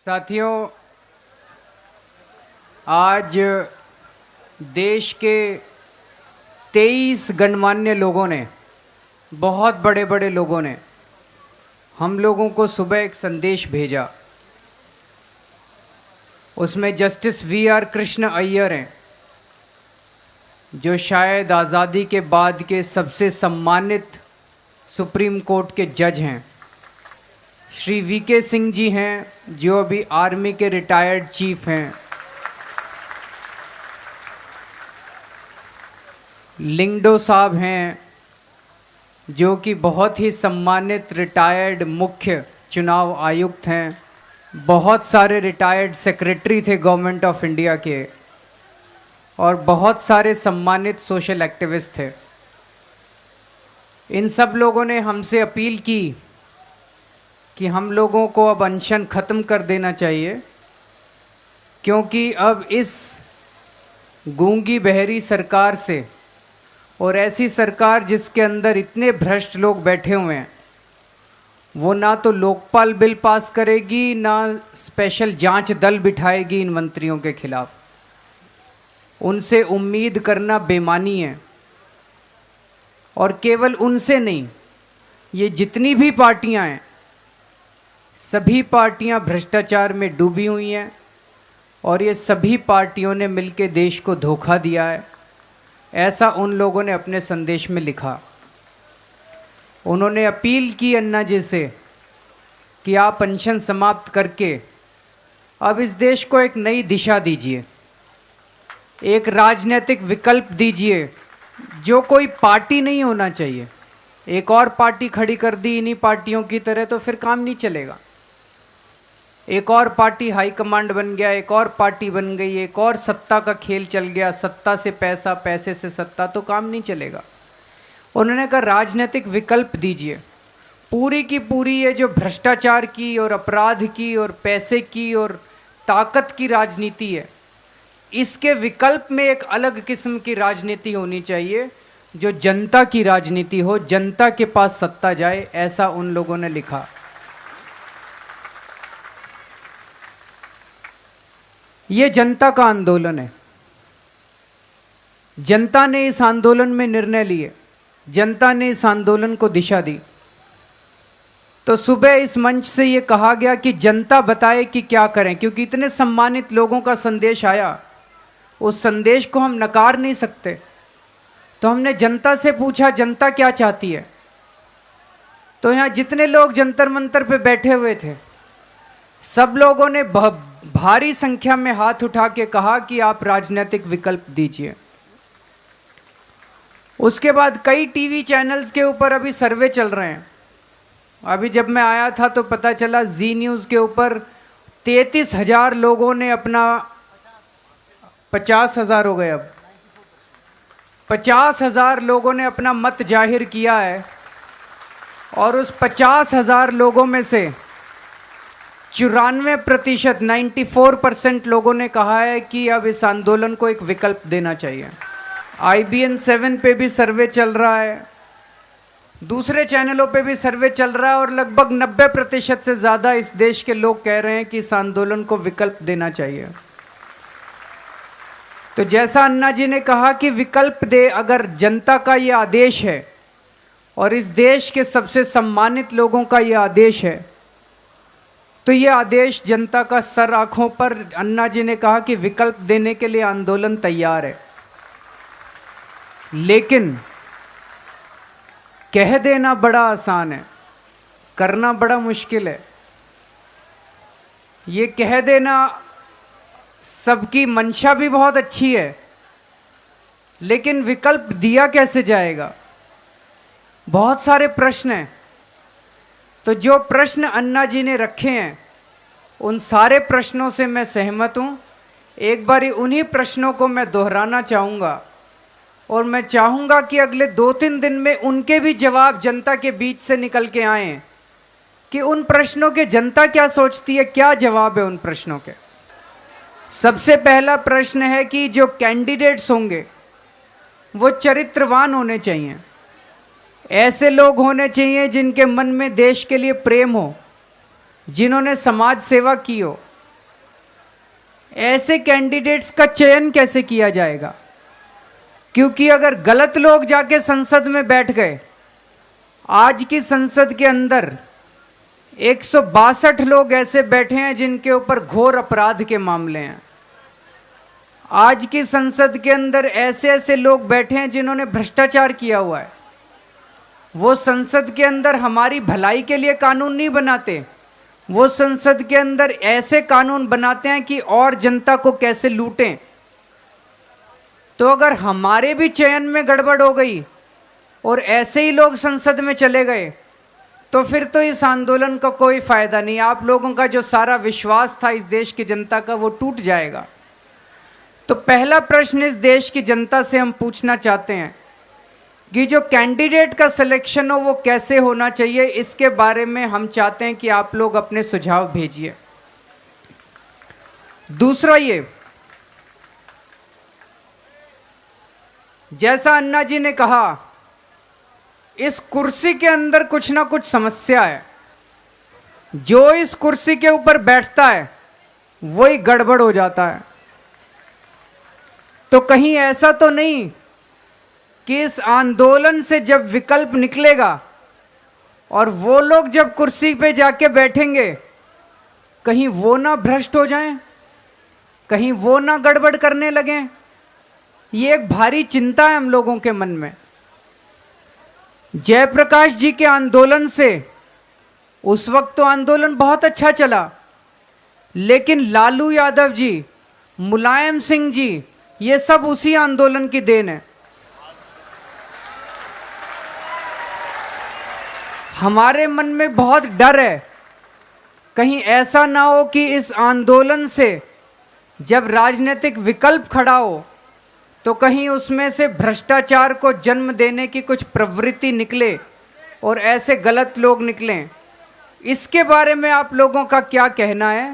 साथियों, आज देश के 23 गणमान्य लोगों ने, बहुत बड़े बड़े लोगों ने हम लोगों को सुबह एक संदेश भेजा। उसमें जस्टिस वी.आर. कृष्ण अय्यर हैं, जो शायद आज़ादी के बाद के सबसे सम्मानित सुप्रीम कोर्ट के जज हैं। श्री वी.के. सिंह जी हैं, जो अभी आर्मी के रिटायर्ड चीफ हैं। लिंगडो साहब हैं, जो कि बहुत ही सम्मानित रिटायर्ड मुख्य चुनाव आयुक्त हैं। बहुत सारे रिटायर्ड सेक्रेटरी थे गवर्नमेंट ऑफ इंडिया के, और बहुत सारे सम्मानित सोशल एक्टिविस्ट थे। इन सब लोगों ने हमसे अपील की कि हम लोगों को अब अनशन ख़त्म कर देना चाहिए, क्योंकि अब इस गूंगी बहरी सरकार से, और ऐसी सरकार जिसके अंदर इतने भ्रष्ट लोग बैठे हुए हैं, वो ना तो लोकपाल बिल पास करेगी, ना स्पेशल जांच दल बिठाएगी इन मंत्रियों के खिलाफ। उनसे उम्मीद करना बेमानी है। और केवल उनसे नहीं, ये जितनी भी पार्टियां हैं, सभी पार्टियां भ्रष्टाचार में डूबी हुई हैं, और ये सभी पार्टियों ने मिलकर देश को धोखा दिया है। ऐसा उन लोगों ने अपने संदेश में लिखा। उन्होंने अपील की अन्ना जी से कि आप अनशन समाप्त करके अब इस देश को एक नई दिशा दीजिए, एक राजनीतिक विकल्प दीजिए, जो कोई पार्टी नहीं होना चाहिए। एक और पार्टी खड़ी कर दी इन्हीं पार्टियों की तरह तो फिर काम नहीं चलेगा। एक और पार्टी हाई कमांड बन गया, एक और पार्टी बन गई, एक और सत्ता का खेल चल गया, सत्ता से पैसा, पैसे से सत्ता, तो काम नहीं चलेगा। उन्होंने कहा राजनीतिक विकल्प दीजिए। पूरी की पूरी ये जो भ्रष्टाचार की और अपराध की और पैसे की और ताकत की राजनीति है, इसके विकल्प में एक अलग किस्म की राजनीति होनी चाहिए, जो जनता की राजनीति हो, जनता के पास सत्ता जाए। ऐसा उन लोगों ने लिखा। ये जनता का आंदोलन है। जनता ने इस आंदोलन में निर्णय लिए, जनता ने इस आंदोलन को दिशा दी। तो सुबह इस मंच से ये कहा गया कि जनता बताए कि क्या करें, क्योंकि इतने सम्मानित लोगों का संदेश आया, उस संदेश को हम नकार नहीं सकते। तो हमने जनता से पूछा जनता क्या चाहती है। तो यहाँ जितने लोग जंतर मंतर पे बैठे हुए थे, सब लोगों ने भारी संख्या में हाथ उठा के कहा कि आप राजनीतिक विकल्प दीजिए। उसके बाद कई टीवी चैनल्स के ऊपर अभी सर्वे चल रहे हैं। अभी जब मैं आया था तो पता चला जी न्यूज़ के ऊपर 33,000 लोगों ने अपना 50,000 हो गए, अब 50,000 लोगों ने अपना मत जाहिर किया है। और उस 50,000 लोगों में से 94%, 94% लोगों ने कहा है कि अब इस आंदोलन को एक विकल्प देना चाहिए। IBN 7 पे भी सर्वे चल रहा है, दूसरे चैनलों पे भी सर्वे चल रहा है, और लगभग 90% से ज़्यादा इस देश के लोग कह रहे हैं कि इस आंदोलन को विकल्प देना चाहिए। तो जैसा अन्ना जी ने कहा कि विकल्प दे, अगर जनता का ये आदेश है और इस देश के सबसे सम्मानित लोगों का ये आदेश है, तो ये आदेश जनता का सर आंखों पर। अन्ना जी ने कहा कि विकल्प देने के लिए आंदोलन तैयार है, लेकिन कह देना बड़ा आसान है, करना बड़ा मुश्किल है। ये कह देना, सबकी मंशा भी बहुत अच्छी है, लेकिन विकल्प दिया कैसे जाएगा? बहुत सारे प्रश्न हैं। तो जो प्रश्न अन्ना जी ने रखे हैं, उन सारे प्रश्नों से मैं सहमत हूँ। एक बारी उन्हीं प्रश्नों को मैं दोहराना चाहूँगा, और मैं चाहूँगा कि अगले 2-3 दिन में उनके भी जवाब जनता के बीच से निकल के आएँ, कि उन प्रश्नों के जनता क्या सोचती है, क्या जवाब है उन प्रश्नों के। सबसे पहला प्रश्न है कि जो कैंडिडेट्स होंगे वो चरित्रवान होने चाहिए। ऐसे लोग होने चाहिए जिनके मन में देश के लिए प्रेम हो, जिन्होंने समाज सेवा की हो, ऐसे कैंडिडेट्स का चयन कैसे किया जाएगा? क्योंकि अगर गलत लोग जाके संसद में बैठ गए, आज की संसद के अंदर 162 लोग ऐसे बैठे हैं जिनके ऊपर घोर अपराध के मामले हैं। आज की संसद के अंदर ऐसे ऐसे लोग बैठे हैं जिन्होंने भ्रष्टाचार किया हुआ है। वो संसद के अंदर हमारी भलाई के लिए कानून नहीं बनाते, वो संसद के अंदर ऐसे कानून बनाते हैं कि और जनता को कैसे लूटें। तो अगर हमारे भी चयन में गड़बड़ हो गई और ऐसे ही लोग संसद में चले गए तो फिर तो इस आंदोलन का कोई फायदा नहीं। आप लोगों का जो सारा विश्वास था इस देश की जनता का, वो टूट जाएगा। तो पहला प्रश्न इस देश की जनता से हम पूछना चाहते हैं कि जो कैंडिडेट का सिलेक्शन हो वो कैसे होना चाहिए, इसके बारे में हम चाहते हैं कि आप लोग अपने सुझाव भेजिए। दूसरा, ये जैसा अन्ना जी ने कहा, इस कुर्सी के अंदर कुछ ना कुछ समस्या है। जो इस कुर्सी के ऊपर बैठता है वही गड़बड़ हो जाता है। तो कहीं ऐसा तो नहीं कि इस आंदोलन से जब विकल्प निकलेगा और वो लोग जब कुर्सी पे जाके बैठेंगे, कहीं वो ना भ्रष्ट हो जाएं, कहीं वो ना गड़बड़ करने लगें। ये एक भारी चिंता है हम लोगों के मन में। जयप्रकाश जी के आंदोलन से उस वक्त तो आंदोलन बहुत अच्छा चला, लेकिन लालू यादव जी, मुलायम सिंह जी, ये सब उसी आंदोलन की देन है। हमारे मन में बहुत डर है कहीं ऐसा ना हो कि इस आंदोलन से जब राजनीतिक विकल्प खड़ा हो तो कहीं उसमें से भ्रष्टाचार को जन्म देने की कुछ प्रवृत्ति निकले और ऐसे गलत लोग निकलें। इसके बारे में आप लोगों का क्या कहना है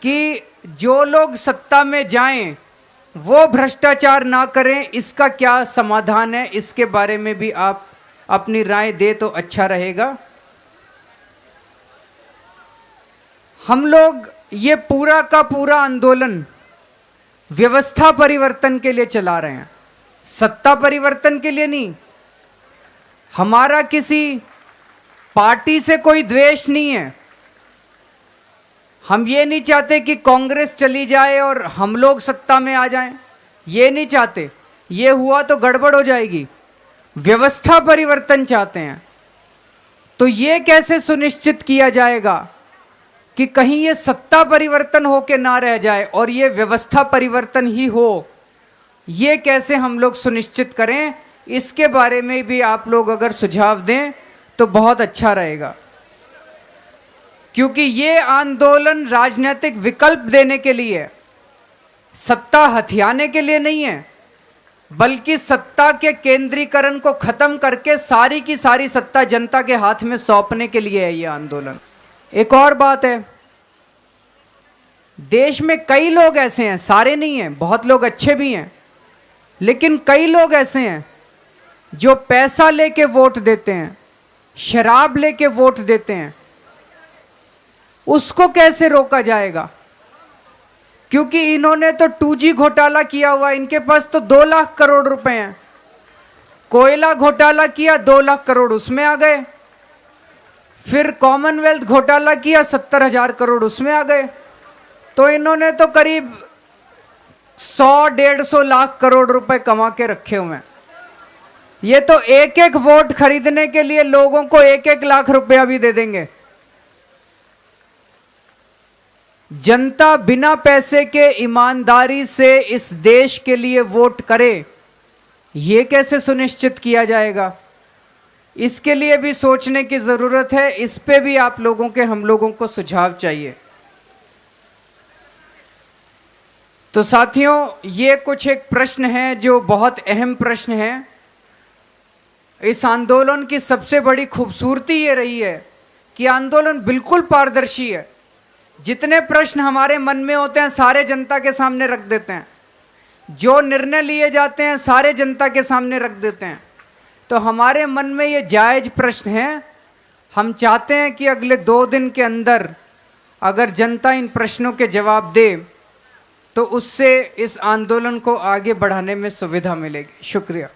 कि जो लोग सत्ता में जाएं वो भ्रष्टाचार ना करें, इसका क्या समाधान है? इसके बारे में भी आप अपनी राय दे तो अच्छा रहेगा। हम लोग ये पूरा का पूरा आंदोलन व्यवस्था परिवर्तन के लिए चला रहे हैं, सत्ता परिवर्तन के लिए नहीं। हमारा किसी पार्टी से कोई द्वेष नहीं है। हम ये नहीं चाहते कि कांग्रेस चली जाए और हम लोग सत्ता में आ जाएं, ये नहीं चाहते। ये हुआ तो गड़बड़ हो जाएगी। व्यवस्था परिवर्तन चाहते हैं। तो ये कैसे सुनिश्चित किया जाएगा कि कहीं ये सत्ता परिवर्तन होके ना रह जाए और ये व्यवस्था परिवर्तन ही हो? ये कैसे हम लोग सुनिश्चित करें? इसके बारे में भी आप लोग अगर सुझाव दें तो बहुत अच्छा रहेगा, क्योंकि ये आंदोलन राजनीतिक विकल्प देने के लिए है, सत्ता हथियाने के लिए नहीं है, बल्कि सत्ता के केंद्रीकरण को खत्म करके सारी की सारी सत्ता जनता के हाथ में सौंपने के लिए है ये आंदोलन। एक और बात है, देश में कई लोग ऐसे हैं, सारे नहीं हैं, बहुत लोग अच्छे भी हैं, लेकिन कई लोग ऐसे हैं जो पैसा लेके वोट देते हैं, शराब लेके वोट देते हैं। उसको कैसे रोका जाएगा? क्योंकि इन्होंने तो 2G घोटाला किया हुआ, इनके पास तो 2 लाख करोड़ रुपए हैं। कोयला घोटाला किया, 2 लाख करोड़ उसमें आ गए। फिर कॉमनवेल्थ घोटाला किया, 70,000 करोड़ उसमें आ गए। तो इन्होंने तो करीब 100-150 लाख करोड़ रुपए कमा के रखे हुए हैं। ये तो एक एक वोट खरीदने के लिए लोगों को 1-1 लाख रुपया भी दे देंगे। जनता बिना पैसे के ईमानदारी से इस देश के लिए वोट करे, ये कैसे सुनिश्चित किया जाएगा? इसके लिए भी सोचने की जरूरत है। इस पे भी आप लोगों के, हम लोगों को सुझाव चाहिए। तो साथियों, ये कुछ एक प्रश्न है जो बहुत अहम प्रश्न है। इस आंदोलन की सबसे बड़ी खूबसूरती ये रही है कि आंदोलन बिल्कुल पारदर्शी है। जितने प्रश्न हमारे मन में होते हैं सारे जनता के सामने रख देते हैं, जो निर्णय लिए जाते हैं सारे जनता के सामने रख देते हैं। तो हमारे मन में ये जायज प्रश्न है। हम चाहते हैं कि अगले 2 दिन के अंदर अगर जनता इन प्रश्नों के जवाब दे तो उससे इस आंदोलन को आगे बढ़ाने में सुविधा मिलेगी। शुक्रिया।